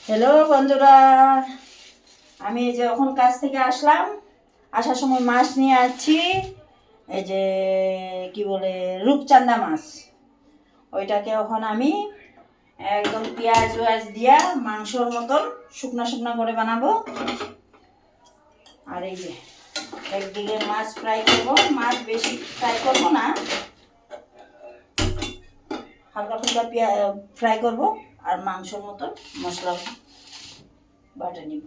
Hello বন্ধুরা, আমি এই যে এখন কাজ থেকে আসলাম। আসার সময় মাছ নিয়ে আসছি, এই যে কি বলে রূপচাঁদা মাছ। ওইটাকে এখন আমি একদম পেঁয়াজ ওয়াজ দিয়া মাংসর মতন শুকনা শুকনা করে বানাবো। আর এই যে একদিকে মাছ ফ্রাই করবো, মাছ বেশি ফ্রাই করবো না, হালকা ফুলকা ফ্রাই করবো। আর মাংসর মতন মশলা বাটা নিব।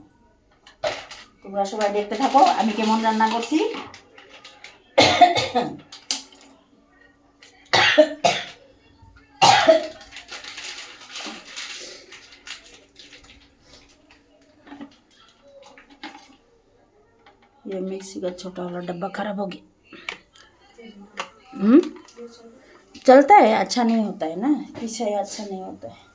তোমরা সবাই দেখতে থাকো আমি কেমন রান্না করছি। ये मिक्सी का छोटा वाला डब्बा खराब हो गया। चलता है, अच्छा नहीं होता है ना, पीछे अच्छा नहीं होता है।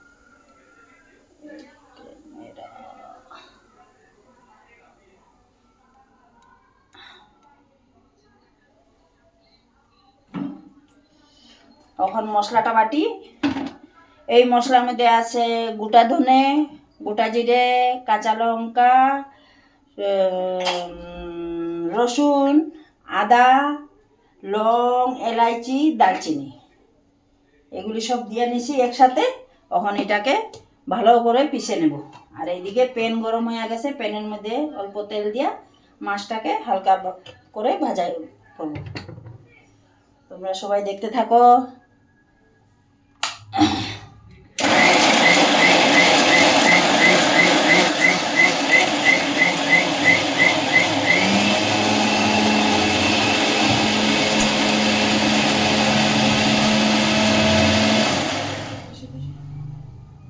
এখন মশলাটা বাটি। এই মশলার মধ্যে আছে গোটা ধনে, গোটা জিরে, কাঁচা লঙ্কা, রসুন, আদা, লং, এলাইচি, দারচিনি, এগুলি সব দিয়ে নিছি একসাথে। এখন এটাকে ভালো করে পিষে নেব। আর এইদিকে প্যান গরম হয়ে গেছে, প্যানের মধ্যে অল্প তেল দিয়া মাছটাকে হালকা করে ভাজা করব। তোমরা সবাই দেখতে থাকো।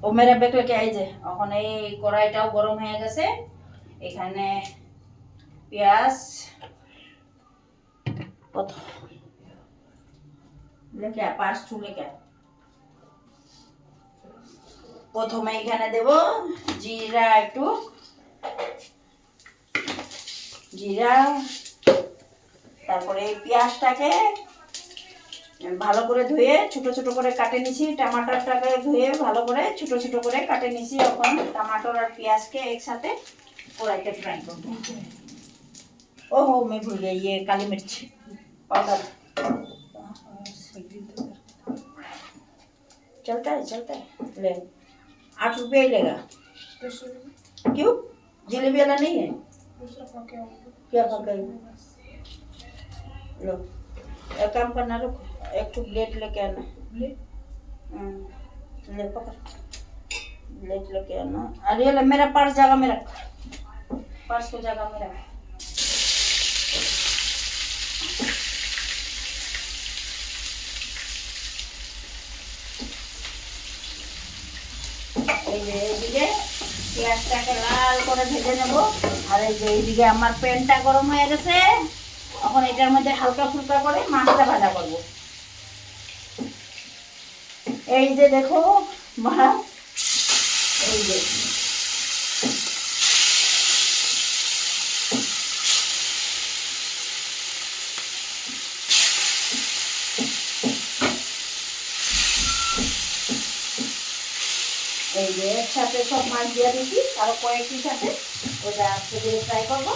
ও মেরা বেকলেকে এই যে এখন এই কড়াইটাও গরম হয়ে গেছে। এখানে পেঁয়াজ কত লেখা পাঁচ লেখা। প্রথমে এখানে দেব জিরা, একটু জিরা। তারপরে এই পেঁয়াজটাকে ভালো করে ধুয়ে ছোট ছোট করে কাটে নিছি। টমাটোরটাকে ধুয়ে ভালো করে ছোট ছোট করে কাটে নিছি। এখন टमाटर और प्याज के एक साथ कढ़ाई फ्राई करबो। ओहो मैं भूल गई, ये काली मिर्च पाउडर। चलता है चलता है, ले 8 रुपये ही लेगा। क्यों, जलेबी वाला नहीं है? क्या पका लो, एक काम करना, रुक एक तो प्लेट लेके आना। ले पकड़, प्लेट लेके आना। अरे ले मेरा पर्स जगह में रख, पर्स को जगह में रख। এইদিকে পেঁয়াজটাকে লাল করে ভেজে নেব। আর এই যে এইদিকে আমার প্যানটা গরম হয়ে গেছে। এখন এটার মধ্যে হালকা ফুলকা করে মাছটা ভাজা করব। এই যে দেখো মাছ, এই যে এই যে একসাথে সব মাছ দিয়ে দিচ্ছি, আরো কয়েকটি সাথে ওটা আজকে দিয়ে ফ্রাই করবো।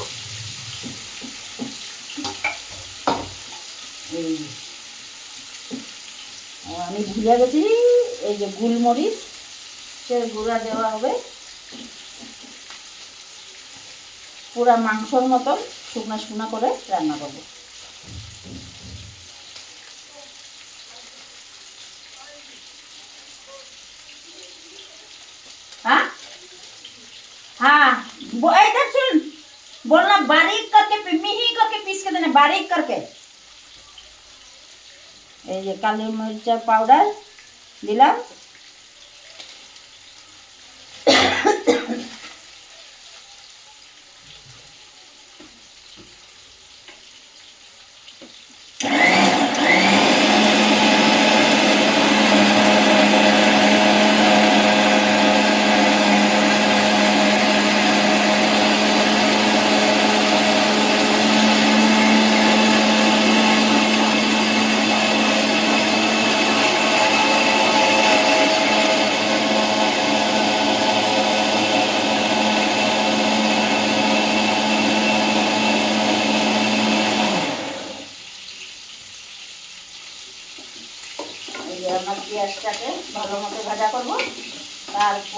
আমি ভুলে গেছি, এই যে গোলমরিচ সে গুঁড়া দেওয়া হবে। পুরা মাংসর মতন শুকনা শুকনা করে রান্না করবো। हाँ हाँ, इधर सुन, बोलना बारीक करके, मिही करके पीस के देना, बारीक करके। ये काली मिर्च पाउडर दिलाम।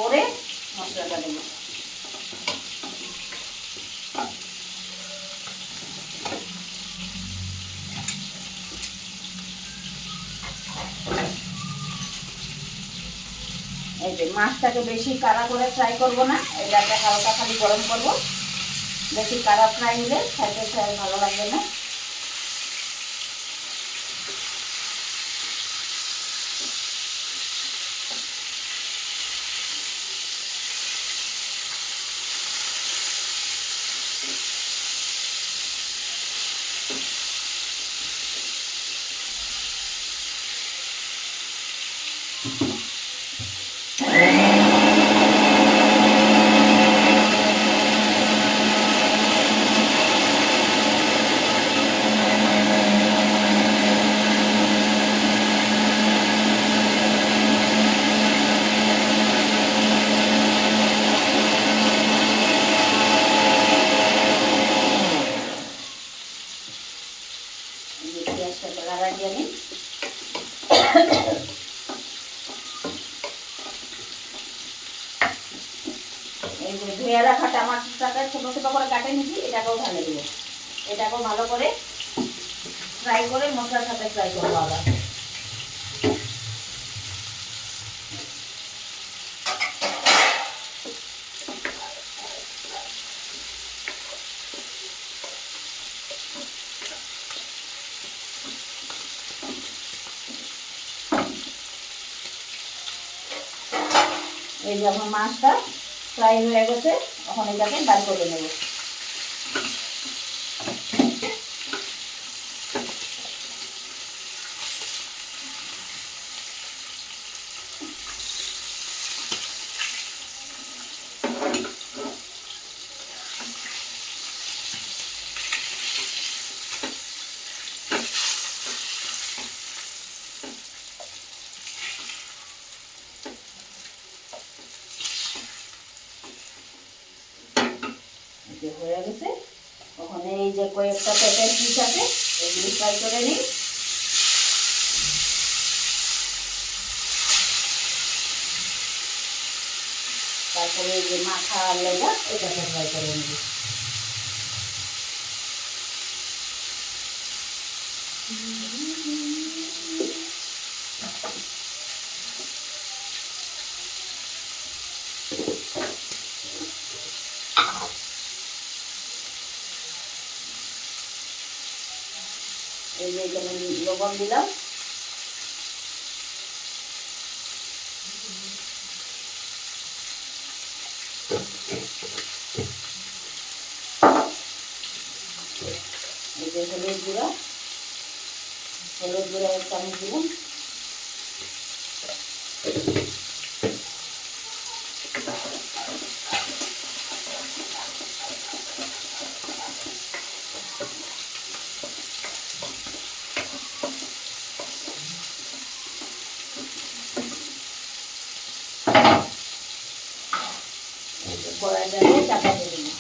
করে মশলাটা দেবো। এই যে মাছটাকে বেশি কাড়া করে ফ্রাই করবো না, এটাকে হালকা খালি গরম করবো। বেশি কাড়া ফ্রাই হলে খাইতে ভালো লাগবে না। পেঁয়াজটাকে লাড়া দিয়ে নিই। এই যে ধুয়ে রাখা টমাটোটাকে ছোটো ছোটো করে কাটে নিচ্ছি, এটাকেও ঢালে দেবো। এটাকেও ভালো করে ফ্রাই করে মশলার সাথে ফ্রাই করবো আবার। এই যে আমার মাছটা ফ্রাই হয়ে গেছে, এখন এটাকে বার করে নেব। হয়ে গেছে, ওখানে এই যে কয়েকটা পেঁপের পিস আছে, এগুলি ফ্রাই করে নিই। তারপরে এই যে মাথা আর লেজা এটাকে ফ্রাই করে নিই। এই যে এখানে লবণ দিলাম, এই যে হলুদ গুঁড়া 1 চামচ দিলাম, কড়াইটাকে চাপা দিয়ে দিলাম।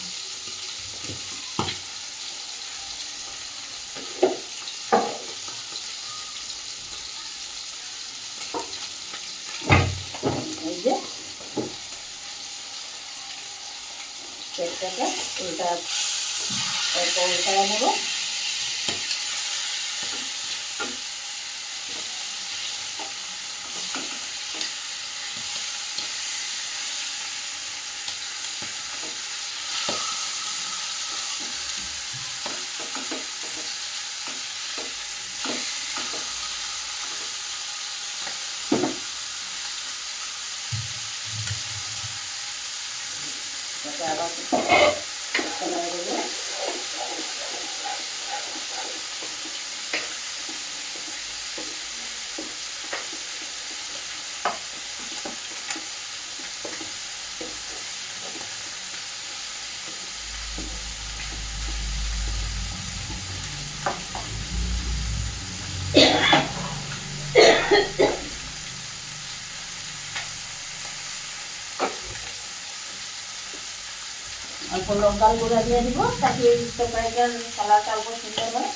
এই যে পেঁপটাকে উল্টায় নেব। আবার অল্প লঙ্কার গুঁড়া দিয়ে দিব, তাকে তরকারিটার কালারটা অল্প সুন্দর হয়।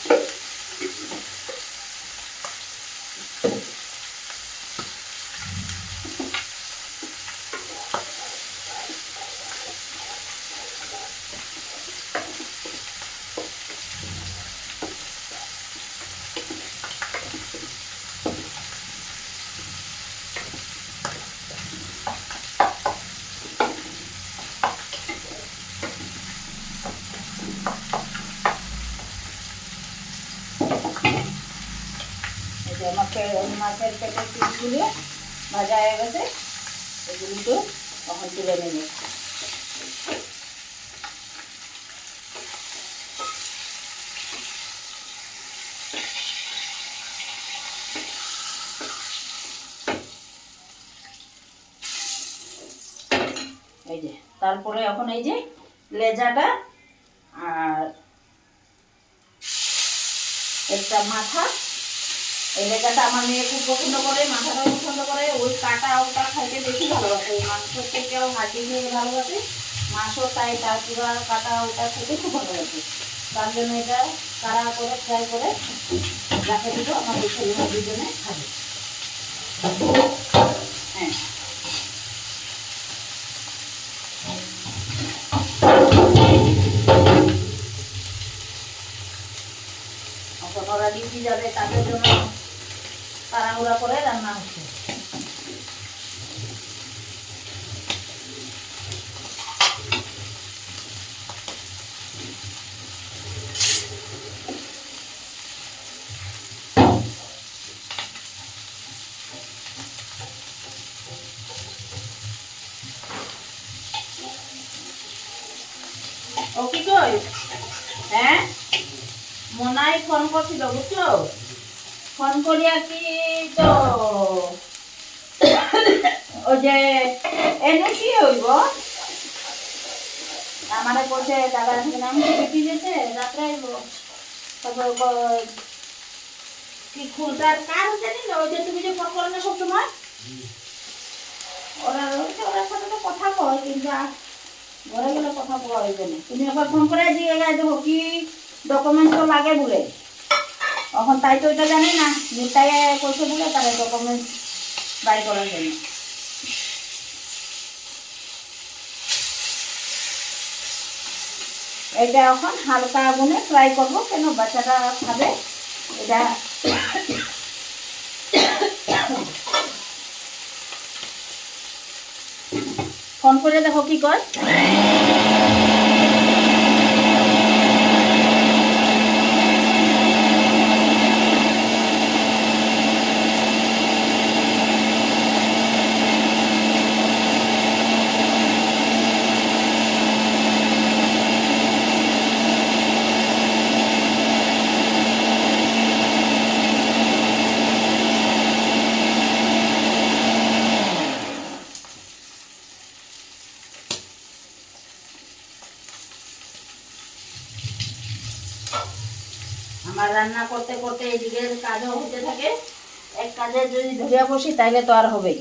মাছের পেটের পিসগুলো ভাজা হয়ে গেছে, এগুলো তো তখন তুলে নেব। এই যে তারপরে এখন এই যে লেজাটা আর একটা মাথা, এই লেজাটা আমার মেয়ে খুব পছন্দ করে, মাথাটাও পছন্দ করে, ওই কাটা ওটা খাইতে বেশি ভালোবাসে, ওই মাংসের থেকেও হাড্ডি খেয়ে ভালোবাসে, মাংসও তাই তার পুরা কাটা ওটা খেতে খুব ভালোবাসে। তার জন্য এটা কাড়া করে ফ্রাই করে রাখে দিব, আমার ওই ছেলে দুজনে খাবে। হ্যাঁ ওরা ডিউটি যাবে, তাদের জন্য তাড়াহুড়া করে রান্না হচ্ছে। ও কি কই? হ্যাঁ মনাই ফোন করছিল বুঝছো, ফোন করিয়া কি তো ওই যে এনে কি হইব আমারে বলছে দাদা নাম ছুটি দিয়েছে রাত্রে আইব, তারপর কি খুলতার কার জানি না, ওই যে তুমি যে ফোন করো না সবসময়, ওরা ওরা সাথে তো কথা কয় কিন্তু ঘরে গেলে কথা বলা হইবে না। তুমি একবার ফোন করে দিয়ে গাই দেবো কি ডকুমেন্টস তো লাগে বলে, এখন তাই তো এটা জানি না, তাই কইছে বলে তাহলে ডকুমেন্টস বাই করার জন্য। এটা এখন হালকা আগুনে ফ্রাই করবো, কেন বাচ্চাটা খাবে এটা। ফোন করে দেখো কি কর। আমার রান্না করতে করতে এদিকের কাজও হতে থাকে, এক কাজে যদি ধরিয়া বসি তাইলে তো আর হবেই।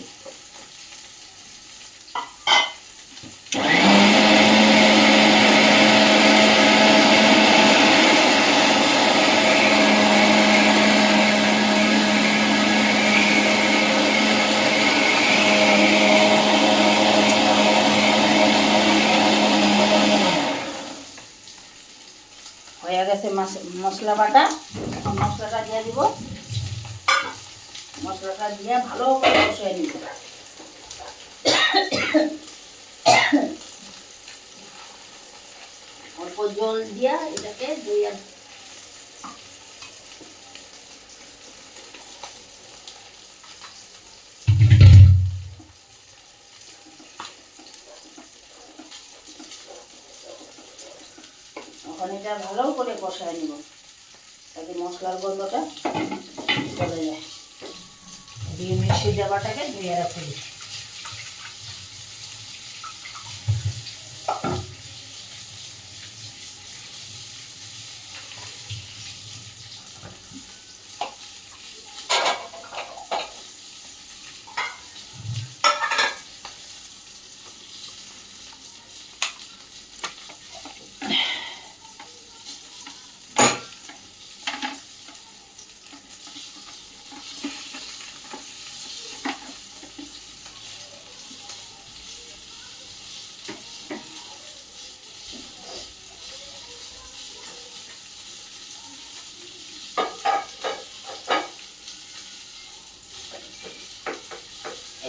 হয়ে গেছে মশলা বাটা, এখন মশলাটা দিয়ে দিব, মশলাটা দিয়ে ভালো করে কষিয়ে নিব। অল্প জল দিয়া এটাকে ধুইয়া এখন এটা ভালো করে কষায় নিব, তাতে মশলার গন্ধটা চলে যায়। দিয়ে মিশি দেওয়াটাকে ধুয়ে রাখে দিই।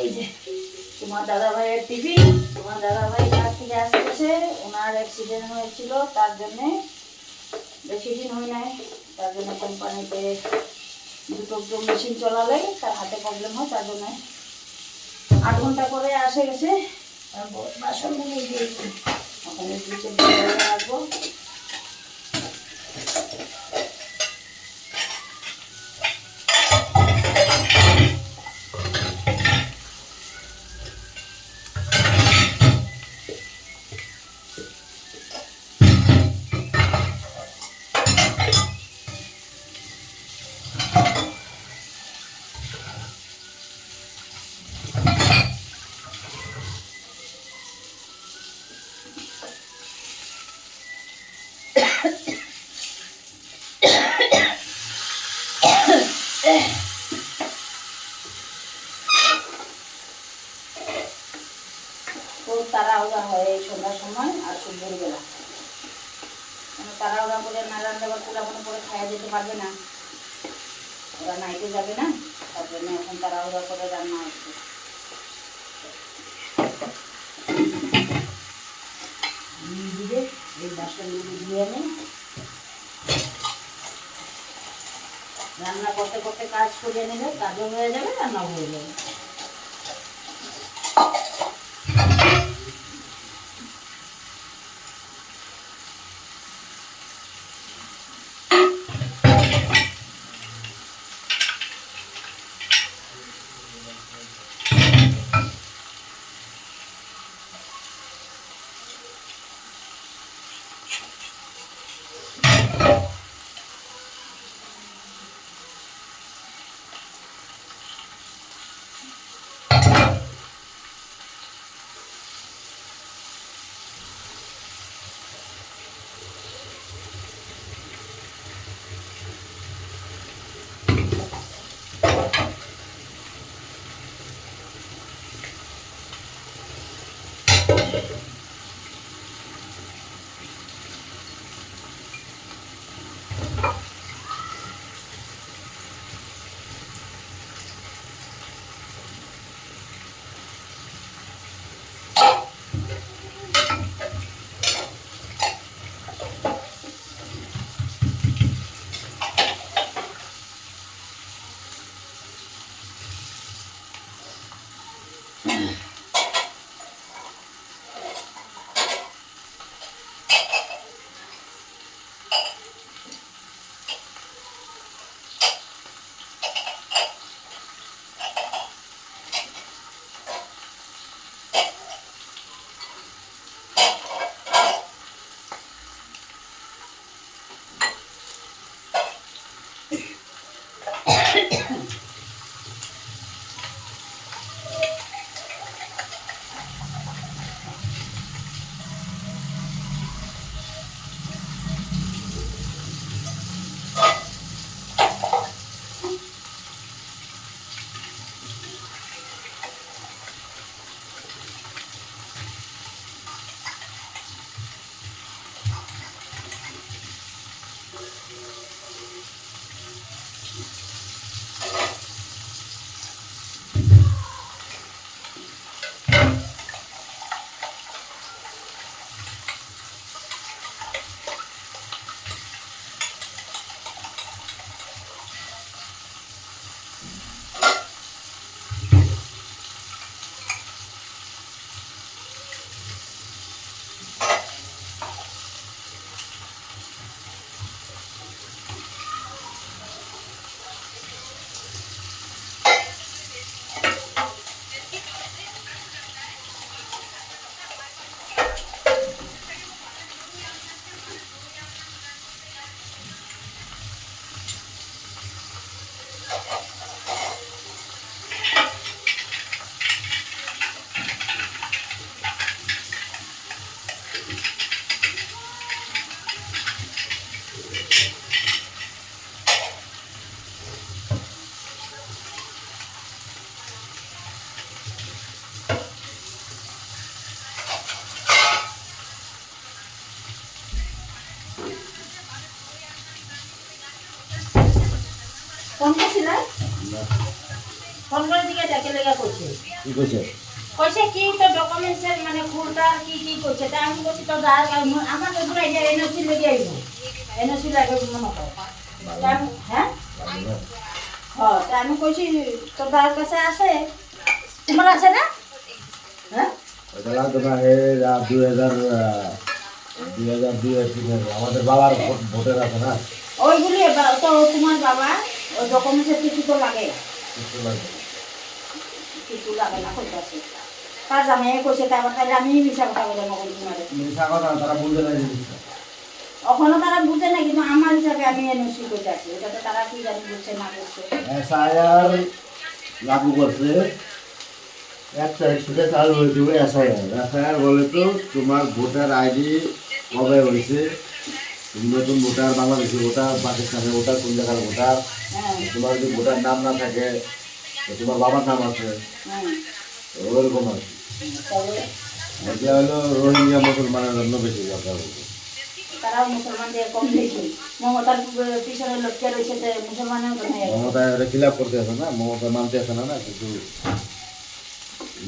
এই যে তোমার দাদা ভাইয়ের টিফিন, তোমার দাদা ভাই কাজ থেকে আসতেছে, ওনার অ্যাক্সিডেন্ট হয়েছিল, তার জন্যে বেশি দিন হয় নাই, তার জন্য কোম্পানিতে দুটো মেশিন চলালে তার হাতে প্রবলেম হয়, তার জন্য 8 ঘন্টা করে আসে গেছে। তারপর বাসনগুলো দিয়েছি ওখানে নিচে রাখবো। খুব তাড়াহুড়া হয় এই সন্ধ্যার সময় আর খুব ভোরবেলা, তাড়াহুড়া করে না রান্না বা পোলাপানো করে খাওয়া যেতে পারবে না, ওরা নাইটে যাবে না, তার জন্য এখন তাড়াহুড়া করে রান্না হচ্ছে। এই বাসনগুলো দিয়ে আনে রান্না করতে করতে কাজ করিয়ে নেবে, কাজও হয়ে যাবে, রান্নাও হয়ে যাবে। ফোন করছিলেন? ফোন করে দিকে দেখে লেগে করছে কি কইছে? কইছে কি তো ডকুমেন্টসের মানে খুলটা কি কি কইছে, তা আমি কইছি তো দাঁড় আমার তো পুরো এনওসি লেগে আইবো, এনওসি লাগে মনে হয়। হ্যাঁ হ্যাঁ তা আমি কইছি তোর দাদার কাছে আছে, তোমার আছে না? হ্যাঁ ওটা তোমার এই 2002 আমাদের বাবার ভোটের আছে না, ওইগুলি তো তোমার বাবা ওই ডকুমেন্টসের কিছু তো লাগে, কিছু লাগবে। কিছু লাগে না কইতাছে। তার জামাই কইছে তারপর তাহলে আমি মিশা কথা বলে না বলি তোমার। মিথ্যা কথা না, তারা বুঝে না জিনিসটা। ওখানে তারা বুঝে না, কিন্তু আমার হিসাবে আমি এনওসি কইতাছি, ওটাতে তারা কি জানি বুঝছে না বুঝছে। এসআইআর লাগু করছে, 1 তারিখ থেকে চালু হয়ে যাবে এসআইআর। এসআইআর বলে তো তোমার ভোটার আইডি কবে হয়েছে, তুমি নতুন voter, Bangladeshi voter, Pakistani voter, কোন জায়গার ভোটার, হ্যাঁ তোমার যদি ভোটার নাম না থাকে তো তোমার বাবার নাম আছে, হ্যাঁ ওরকম আর কি। তবে এটা হলো রোহিঙ্গা মুসলমানের জন্য বেশি দরকার হচ্ছে। তারাও মুসলমানদের কম বেশি মমতার পিছনে লটকে রয়েছে, যে মুসলমানেও তো নেই। মমতা এটা খিলাপ করতে আছে না, মমতা মানতে আছে না, কিন্তু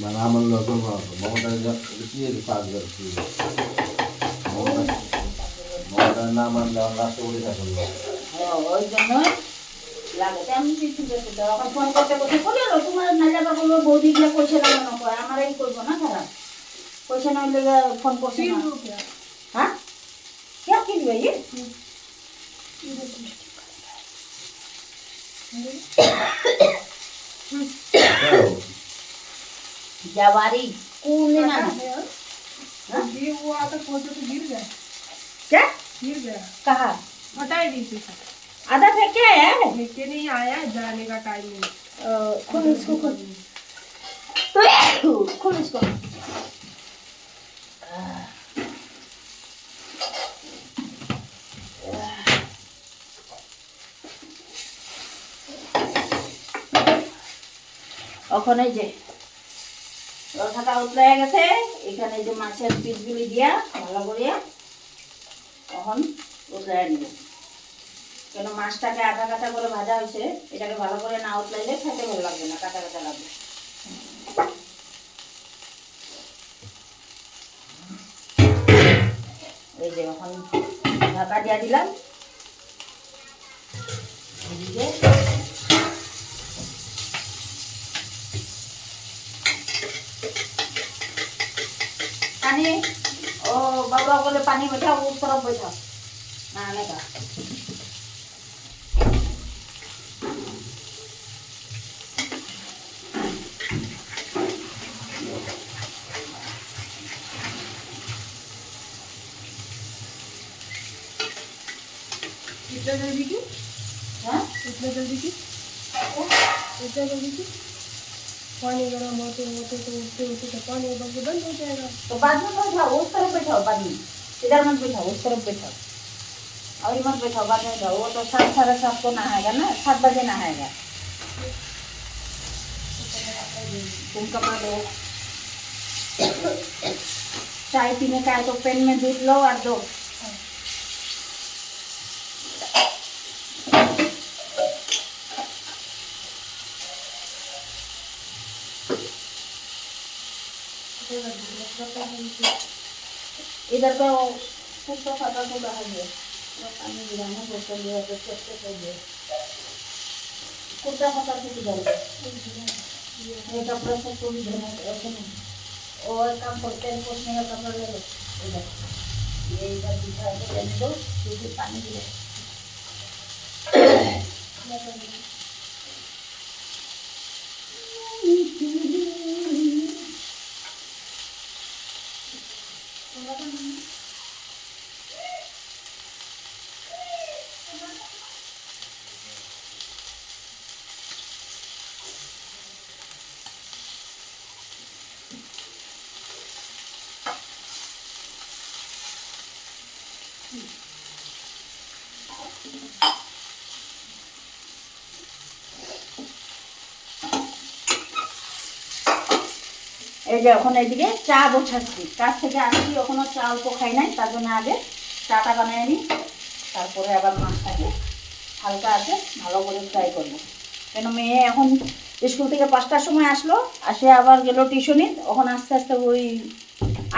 মানে আমার লোক মমতা কি কাজ করছে, মমতা না মানলে আমার রাষ্ট্রপতি শাসন করবে। ওই জন্যই লাগে আমি কিছু দেখি তো এখন ফোন করতে করতে বলে তোমার নাইলা বা বলবো বৌদিগুলো কইছে না মনে করে আমার এই করবো না খারাপ কইছে না হইলে ফোন করছে না। হ্যাঁ क्या किनबे ये जवारी कौन लेना ना ये वो आता फोटो तो गिर गया क्या गिर गया कहा हटा ही दी थी आधा फेंक के आया है लेके नहीं आया जाने का टाइम नहीं खोल इसको खोल इसको ওখানে যে রসাটা উতলে গেছে, এখানে যে মাছের পিসগুলি দিয়া ভালো করে তখন উতলে নিব, কেন মাছটাকে আধা কাটা করে ভাজা হয়েছে, এটাকে ভালো করে না উতলাইলে খেতে ভালো লাগবে না, কাটা কাটা লাগবে। এই যে এখন ঢাকা দিয়া দিলাম, এদিকে पानी ओ बाबा बोले पानी बैठाओ उस तरफ बैठाओ नहाने का। इतना जल्दी की हाँ इतना जल्दी की इतना जल्दी की पानी गर्म होते होते तो उठते उठते तो पानी बंद हो जाएगा। तो बाद में बैठाओ उस तरफ बैठाओ, पानी इधर मत बैठाओ उस तरफ बैठाओ, और मत बैठाओ बाद में बैठाओ, वो तो 7 साढ़े 7 को नहाएगा ना, 7 बजे नहाएगा। तुम कपड़ा दो, चाय पीने का है तो पेन में दूध लो और दो। इधर का कुत्ता फाटा को बाहर है, पानी गिराना बोतल लिया तो चट्टे कर दे, कुत्ता फाटा को इधर ये कपड़ा सब को भी धोना ऐसे नहीं, और काम करते हैं पोछने का कपड़ा ले लो इधर, ये इधर बिछा के रहने दो क्योंकि पानी गिरे। এই যে এখন এইদিকে চা বসাচ্ছি, কাছ থেকে আসছি এখনো চা অল্প খাই নাই, তার জন্য আগে চাটা বানিয়ে নিই, তারপরে আবার মাছটাকে হালকা আছে ভালো করে ফ্রাই করবো। কেন মেয়ে এখন স্কুল থেকে 5টার সময় আসলো, আসে আবার গেল টিউশনি, এখন আস্তে আস্তে ওই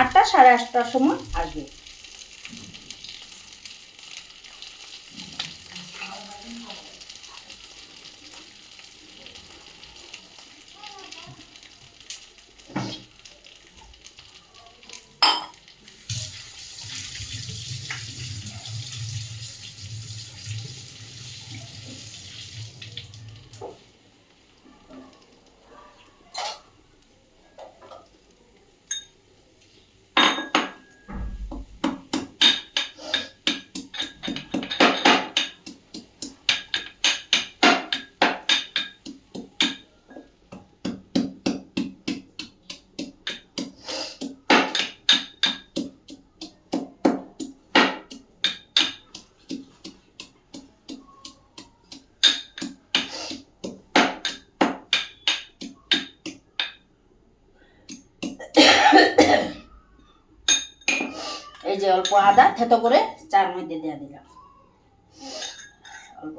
8টা সাড়ে 8টার সময় আসবে। এই যে অল্প আদা থেতো করে চার মধ্যে দিয়ে দিলাম অল্প।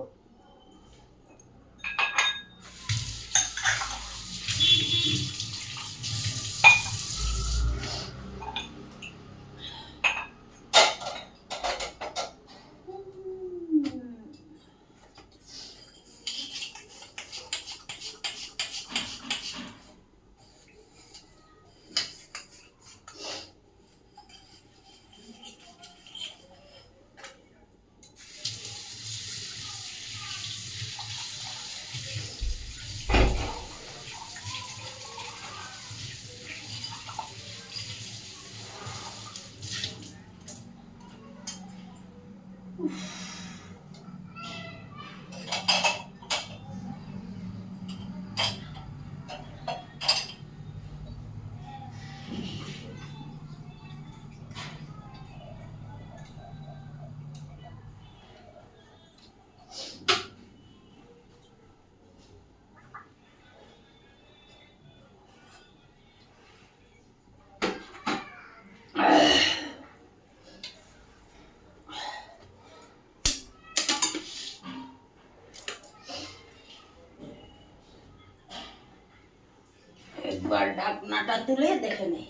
একবার ঢাকনাটা তুলে দেখে নেই।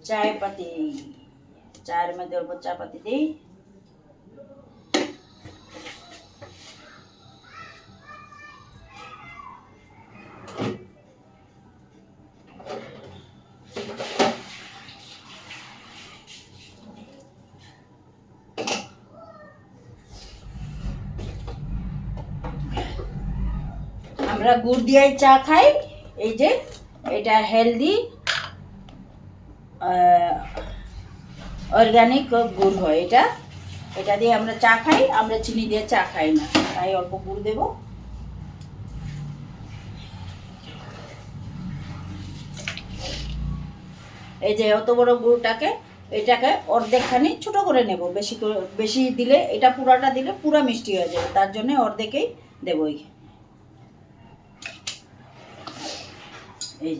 চায় পাতি, চায়ের মধ্যে অল্প চা পাতি দিই। আমরা গুড় দিয়ে চা খাই, এই যে এটা হেলদি অর্গানিক গুড় হয় এটা, এটা দিয়ে আমরা চা খাই, আমরা চিনি দিয়ে চা খাই না, তাই অল্প গুড় দেব। এই যে অত বড় গুড়টাকে এটাকে অর্ধেকখানি ছোট করে নেব, বেশি করে বেশি দিলে এটা পুরাটা দিলে পুরা মিষ্টি হয়ে যাবে, তার জন্য অর্ধেকেই দেবো। এই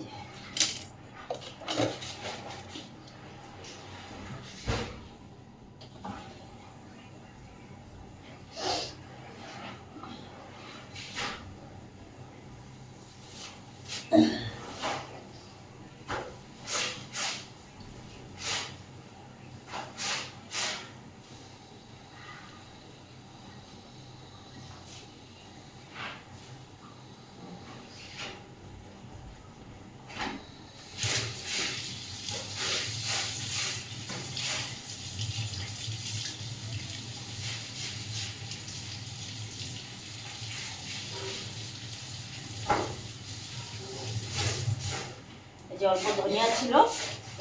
যে অল্প ধনিয়া ছিল,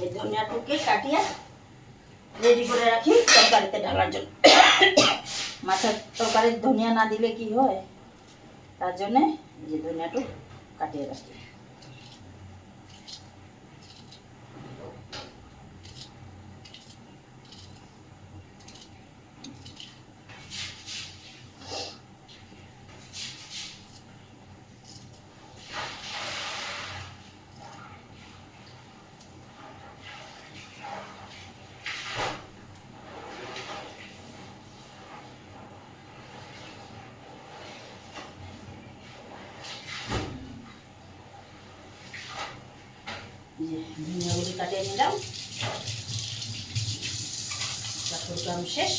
এই ধনিয়াটুকে কাটিয়ে রেডি করে রাখি তরকারিতে ঢালার জন্য। মাছের তরকারির ধনিয়া না দিলে কি হয়, তার জন্যে এই যে ধনিয়াটু কাটিয়ে রাখি। ধনিয়াগুলি কাটিয়ে নিলাম, তরকারি শেষ।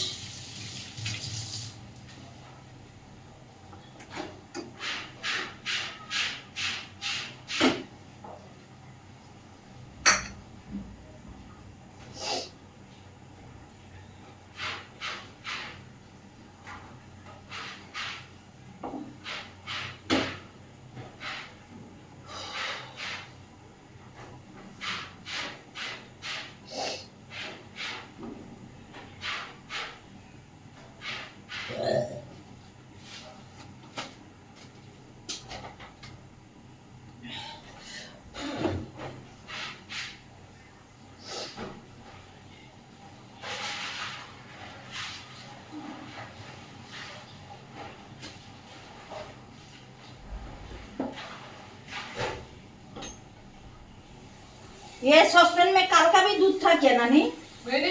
ये सॉसपेन में काल का भी दूध था क्या नानी? मैंने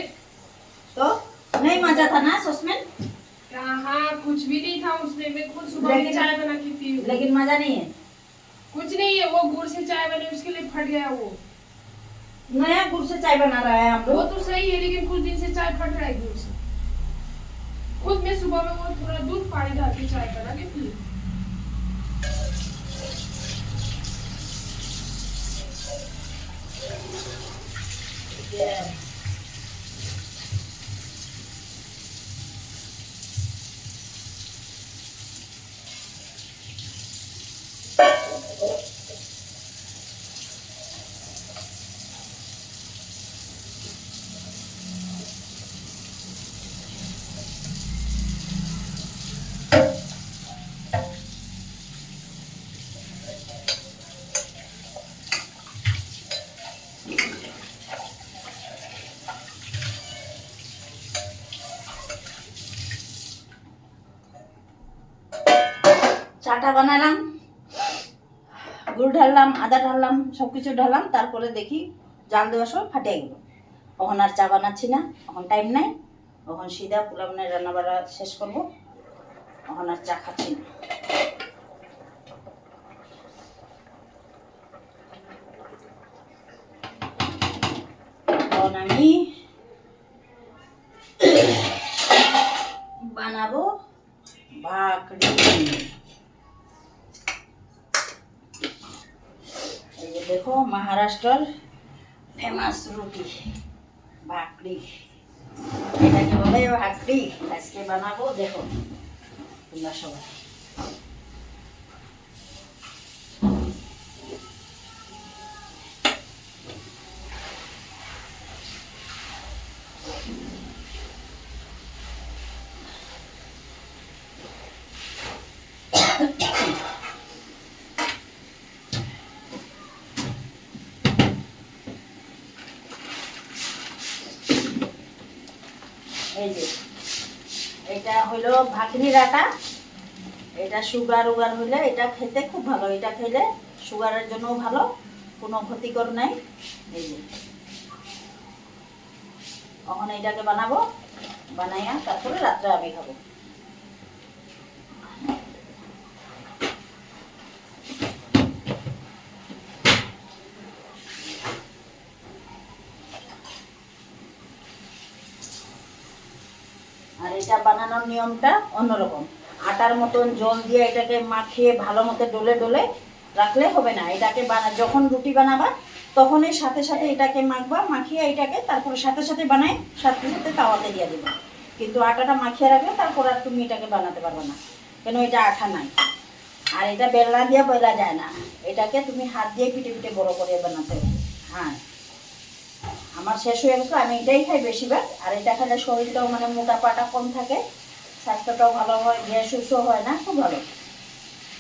तो नहीं मजा था ना सॉसपेन? हाँ कुछ भी नहीं था उसमें, मैं खुद सुबह में लेकिन- चाय बना के पी हूँ। लेकिन मजा नहीं है। कुछ नहीं है, वो गुड़ से चाय बनी उसके लिए फट गया वो। नया गुड़ से चाय बना रहा है हम वो लोग। तो सही है लेकिन कुछ दिन से चाय फट रहा है गुड़ से। खुद मैं सुबह में वो थोड़ा दूध पानी डाल के चाय बना के पी। চাটা বানালাম, গুড় ঢাললাম, আদা ঢাললাম, সব কিছু ঢাললাম, তারপরে দেখি জাল দেওয়ার সময় ফাটিয়ে গেল। তখন আর চা বানাচ্ছি না, এখন টাইম নাই, তখন সিধা পোলাও রান্না বাড়া শেষ করবো, তখন আর চা খাচ্ছি না। এখন আমি বানাবো ভাকরি। এই যে দেখো মহারাষ্ট্রের ফেমাস রুটি ভাকরি, এটাকে বলে ভাকরি। আজকে বানাবো, দেখো তোমরা সবাই। এই যে এটা হলো ভাকরির আটা, এটা সুগার উগার হলে এটা খেতে খুব ভালো, এটা খেলে সুগারের জন্য ভালো, কোনো ক্ষতিকর নাই। এই যে এখন এটাকে বানাবো, বানাইয়া তারপরে রাত্রে আমি খাবো। আর এটা বানানোর নিয়মটা অন্যরকম, আটার মতন জল দিয়ে এটাকে মাখিয়ে ভালো মতো ডলে ডলে রাখলে হবে না। এটাকে যখন রুটি বানাবা তখনই সাথে সাথে এটাকে মাখবা, মাখিয়ে এটাকে তারপরে সাথে সাথে বানাই, সাথে সাথে তাওয়াতে দিয়ে দেবে। কিন্তু আটাটা মাখিয়ে রাখলে তারপর আর তুমি এটাকে বানাতে পারবে না, কেন এটা আঠা নাই। আর এটা বেলনা দিয়ে বেলা যায় না, এটাকে তুমি হাত দিয়ে পিটে পিটে বড় করে বানাতে হবে। হ্যাঁ, আমার শেষ হয়ে গেছে, আমি এটাই খাই বেশিরভাগ। আর এটা খেলে শরীরটাও মানে মোটাপাটা কম থাকে, স্বাস্থ্যটাও ভালো হয়, গ্যাস উসও হয় না, খুব ভালো।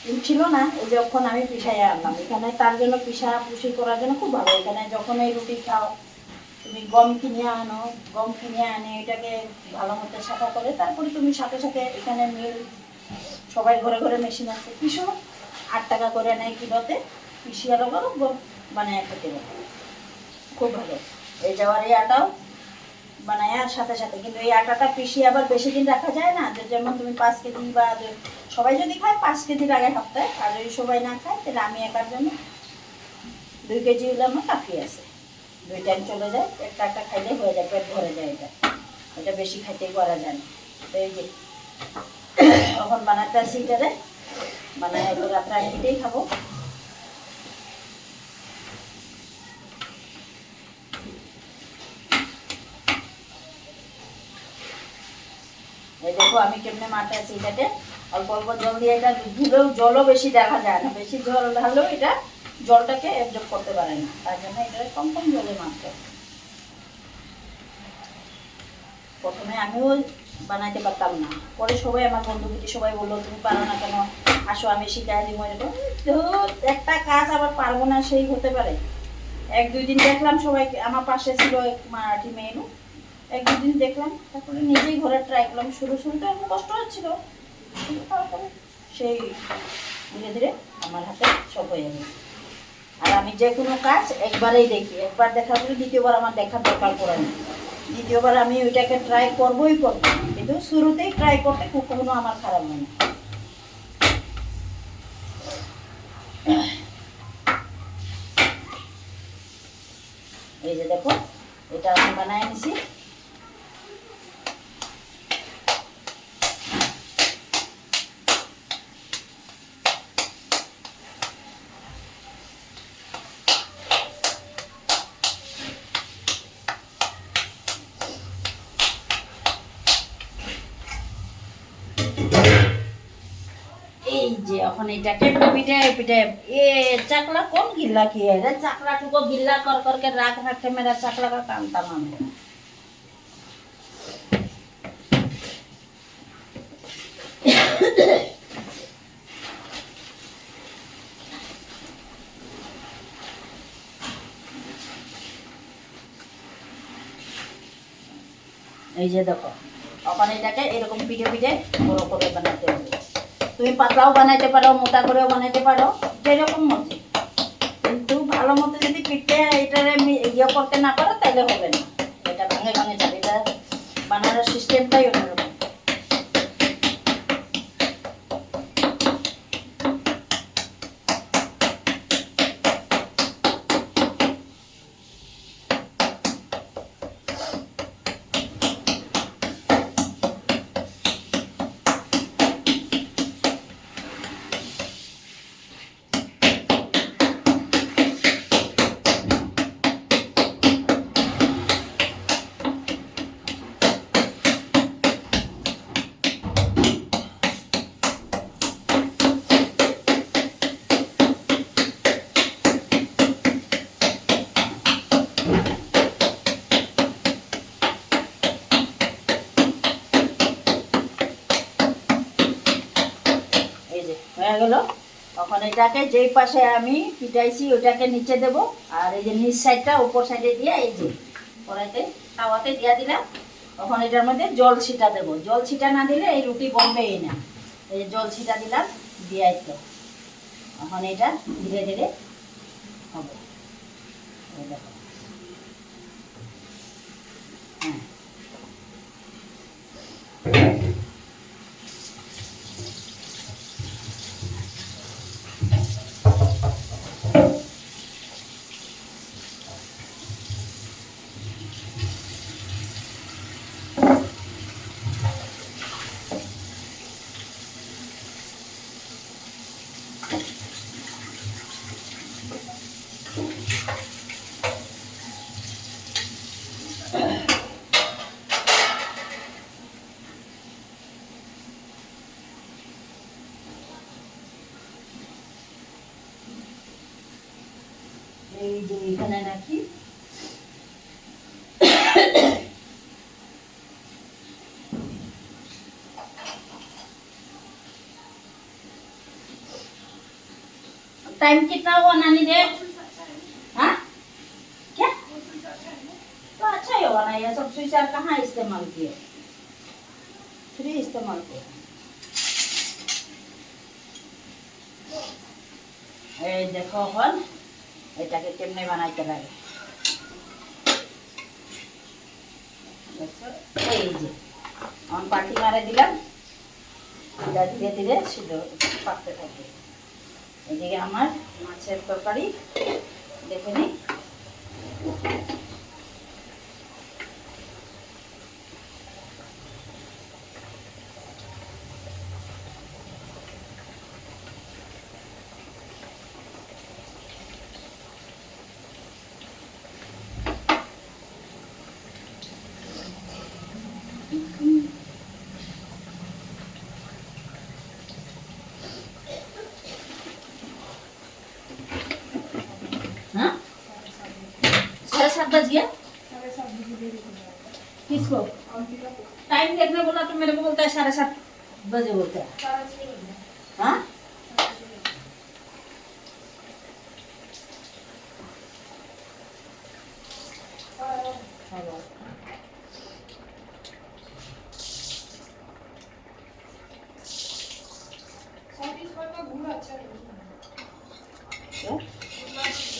কিন্তু ছিল না, এই যখন আমি পিসাইয়ে আনলাম এখানে, তার জন্য পিসা পুষি করার জন্য খুব ভালো। এখানে যখন এই রুটি খাও তুমি গম কিনে আনো, গম কিনে আনে এটাকে ভালো মতো সাফা করে তারপরে তুমি সাথে সাথে এখানে মিল, সবাই ঘরে ঘরে মেশিন আছে, পিসো 8 টাকা করে নেয় কিলোতে, পিসিয়ে লোক বানায় খেতে পারে, খুব ভালো। এই যাওয়ার এই আটাও বানায় সাথে সাথে, কিন্তু এই আটাটা পিষিয়ে আবার বেশি দিন রাখা যায় না। যেমন তুমি 5 কেজি বা সবাই যদি খায় 5 কেজির আগে সপ্তাহে, আর যদি সবাই না খায় তাহলে আমি একার জন্য 2 কেজি হলে আমার কাফি আছে, 2 টাইম চলে যায়, একটা একটা খাইলে হয়ে যায়, পেট ভরে যায়। এটা বেশি খাইতেই করা যায় না। তো এই যে তখন বানাতে আসি, এটারে বানায় রাত্রে আমি এটাই খাবো। এই দেখো আমি কেমনে মাঠে আছি, এটাকে অল্প অল্প জল দিয়ে, এটা ধুলেও জলও বেশি দেখা যায় না, বেশি জল ঢাললেও এটা জলটাকে অ্যাবজর্ব করতে পারে না, তার জন্য এটা কম কম জলে মাখতে হবে। প্রথমে আমিও বানাইতে পারতাম না, পরে সবাই আমার বন্ধুগুলি সবাই বললো তুমি পারো না কেন, আসো আমি শিখাই দিব। এরকম একটা কাজ আবার পারবো না সেই হতে পারে। 1-2 দিন দেখলাম সবাই আমার পাশে ছিল, এক মারাঠি মেয়ে, 1-2 দিন দেখলাম, তারপরে নিজেই ঘরে ট্রাই করলাম। শুরুতে একটু কষ্ট হচ্ছিল, কিন্তু তারপরে সেই ধীরে ধীরে আমার হাতে সব হয়ে গেছে। আর আমি যে কোনো কাজ একবারেই দেখি, একবার দেখা বলে দ্বিতীয়বার আমার দেখার দরকার পড়ে না। দ্বিতীয়বার আমি ওইটাকে ট্রাই করবোই করবো, কিন্তু শুরুতেই ট্রাই করতে কখনো আমার খারাপ হয় না। এই যে দেখো, এটা আমি বানায় নিছি। এই যে এখন এটাকে পিঠে পিঠে এ চাকলা कौन गिल्ला किया है, चाकला को गिल्ला कर करके राख रख के मेरा चाकला का काम तमाम है। এই যে দেখো, এখন এটাকে এরকম পিঠে পিঠে বড় করে বানাতে হবে। তুমি পাতলাও বানাইতে পারো, মোটা করেও বানাইতে পারো, যেরকম মতো। কিন্তু ভালো মতো যদি পিঠে এটারে ইয়ে করতে না পারো তাহলে হবে না, এটা ভাঙে ভাঙে যাবে। এটা বানানোর সিস্টেমটাই অন্যরকম। হয়ে গেল। তখন এটাকে যেই পাশে আমি পিটাইছি ওটাকে নিচে দেব, আর এই যে নিচ সাইডটা উপর সাইডে দিয়ে এই যে কড়াইতে তাওয়াতে দিয়ে দিলাম। তখন এটার মধ্যে জল ছিটা দেব, জল ছিটা না দিলে এই রুটি বনবেই না। এই যে জল ছিটা দিলাম, দিয়ে তো এখন এটা ধীরে ধীরে হবে। এই দেখো, হ্যাঁ এই যে এখানে রাখি। टाइम कितना हुआ नानी दे? हाँ क्या? तो अच्छा ही होगा ना, ये सब स्विच कहाँ इस्तेमाल किए, फ्री इस्तेमाल किए। এই দেখো এখন এটাকে কেমনে বানাইতে লাগে। এই যে এখন পাটি মারে দিলাম, এটা ধীরে ধীরে সিদ্ধ পাকতে থাকবে। এদিকে আমার মাছের তরকারি দেখে নিই। हाँ 7:30 बज गया। किसको टाइम देखने बोला तो मेरे को बोलता है 7:30 बजे बोलता है। हाँ क्या?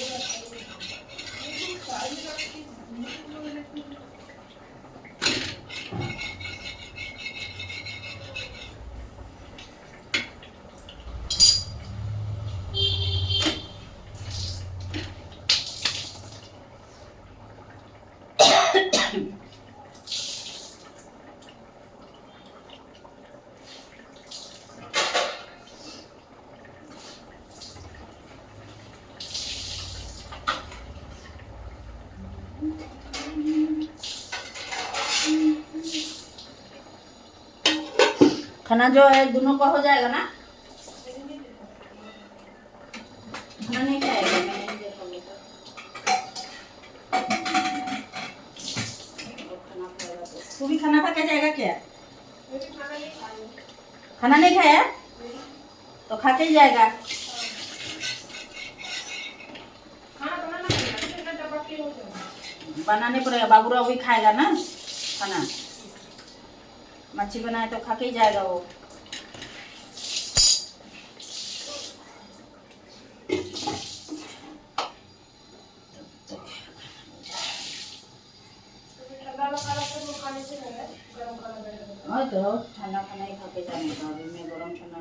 खाना जो है दोनों का हो जाएगा ना? खाना नहीं खाएगा, मैं नहीं दे पाऊंगी तो। और खाना खाएगा तो तू भी खाना खा के जाएगा क्या? खाना नहीं खाया तो खा के ही जाएगा। बनाने पड़ेगा, बाबूराव भी खाएगा ना खाना। मच्छी बनाए तो खा के ही जाएगा वो। और तो ठंडा खाना ही खा के जाने का, अभी मैं गरम खाना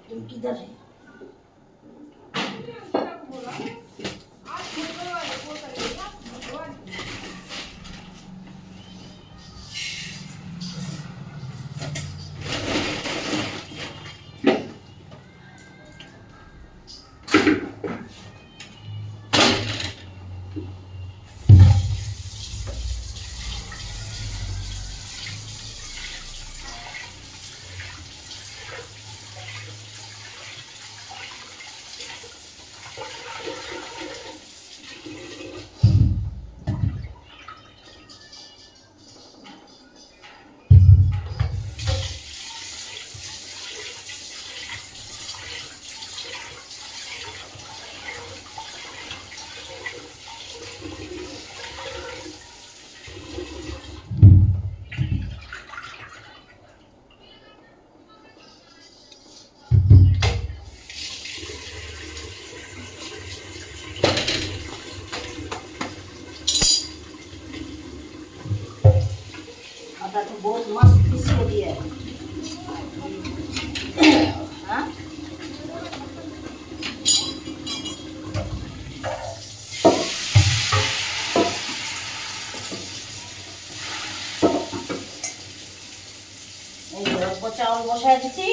तुम किधर है? आटा तो बहुत मस्त पीस के दिया है। हाँ? এই যে অল্প চাউল বসায় দিচ্ছি,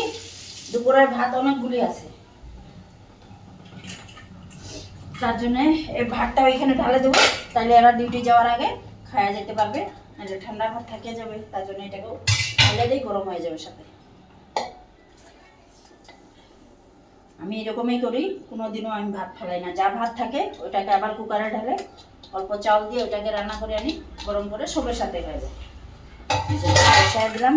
দুপুরের ভাত অনেকগুলি আছে, তার জন্য এই ভাতটা ওইখানে ঢালে দেবো, তাহলে এরা ডিউটি যাওয়ার আগে খাওয়া যেতে পারবে। আর ঠান্ডা ভাত থাকে যাবে, তার জন্য এটাকেও ঢালে দিই, গরম হয়ে যাবে সাথে। আমি এরকমই করি, কোনোদিনও আমি ভাত ফেলাই না, যা ভাত থাকে ওইটাকে আবার কুকারে ঢালে অল্প চাউল দিয়ে ওইটাকে রান্না করে আনি, গরম করে সবের সাথে হয়ে যায়। বসায় দিলাম।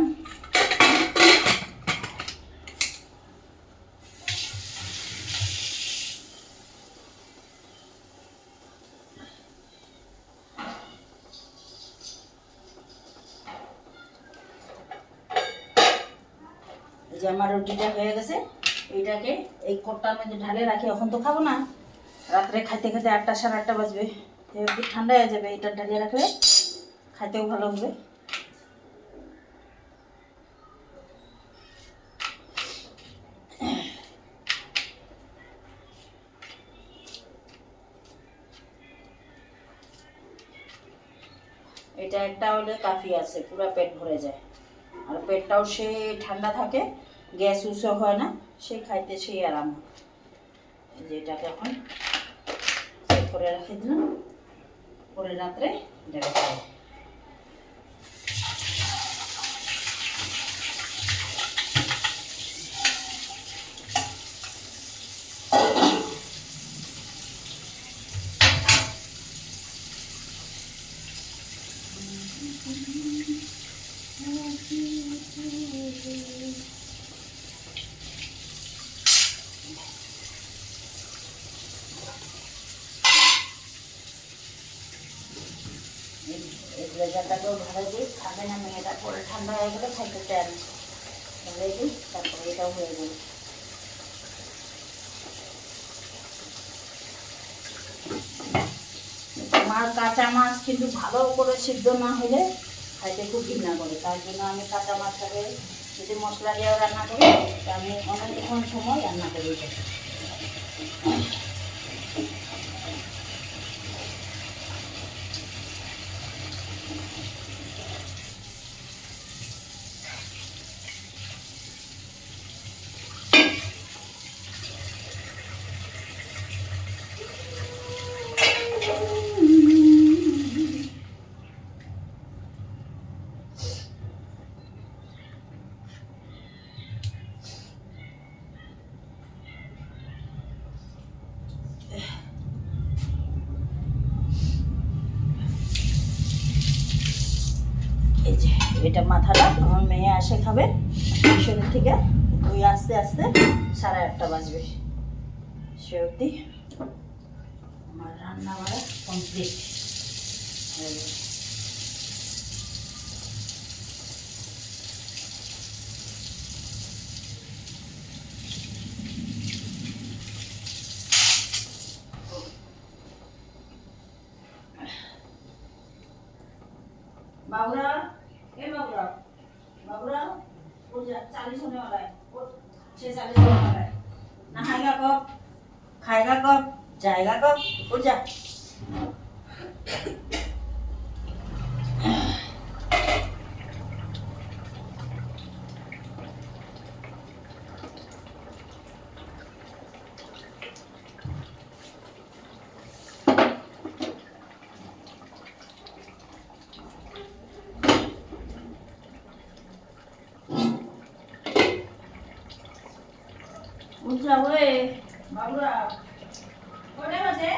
এই যে আমার রুটিটা হয়ে গেছে, এইটাকে এই কোটটার মধ্যে ঢালে রাখি। এখন তো খাবো না, রাত্রে খাইতে খাইতে 8টা সাড়ে 8টা বাজবে, একটু ঠান্ডা হয়ে যাবে। এটা ঢালে রাখলে খাইতেও ভালো হবে। এটা একটা হলে কাফি আছে, পুরো পেট ভরে যায়। আর পেটটাও সে ঠান্ডা থাকে, গ্যাস উৎসব হয় না, সে খাইতে সেই আরাম হয়। যে এটাকে এখন করে রেখে দিলাম, পরে রাত্রে এটাকে খাবো। ব্লেজারটাকেও ঢালে দিই, খাবে না মেয়েটা, পরে ঠান্ডা হয়ে গেলে খাইতে চায় না, ঢালে দিই, তারপরে এটাও হয়ে যাবে। আমার কাঁচা মাছ কিন্তু ভালো করে সিদ্ধ না হলে খাইতে খুব ঘৃণা করে, তার জন্য আমি কাঁচা মাছটাকে যদি মশলা দিয়ে রান্না করি তা আমি অনেকক্ষণ সময় রান্না করি এটা। এই যে এটা মাথাটা আমার মেয়ে আসে খাবে টিউশনের থেকে, ওই আস্তে আস্তে 8:30 বাজবে, সে অবধি আমার রান্না বাড়া কমপ্লিট। बाबूरा, ए बाबूरा, बाबूरा, उठ जा, 40 होने वाला है, उठ, 6:40 होने वाला है, नहाएगा कब, खाएगा कब, जाएगा कब, उठ जा। उठ जा ओए बाबूरा, कोने बजे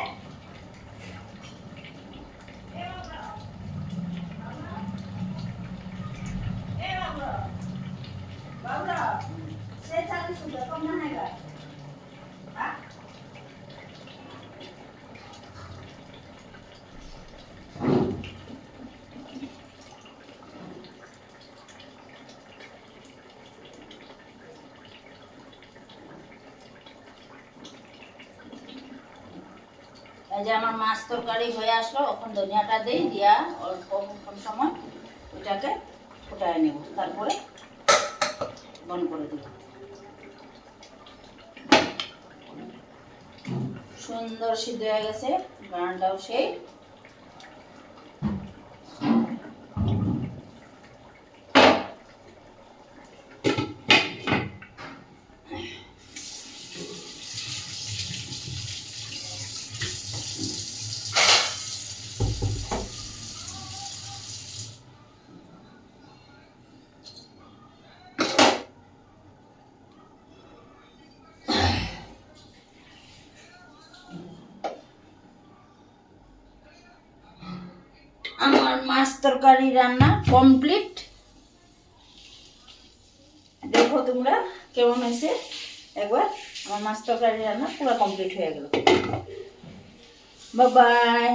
ए बाबूरा, ए बाबूरा, बाबूरा 6:40 हो गया, कब नहाएगा? हाँ এই যে আমার মাছ তরকারি হয়ে আসলো, এখন ধনিয়াটা দিই, দিয়া অল্প সময় ওইটাকে ফুটায় নেব, তারপরে বন্ধ করে দেব। সুন্দর সিদ্ধ হয়ে গেছে, রান্নাটাও সেই। আমার মাছ তরকারি রান্না কমপ্লিট, দেখো তোমরা কেমন হয়েছে একবার। আমার মাছ তরকারি রান্না পুরো কমপ্লিট হয়ে গেল। Bye bye.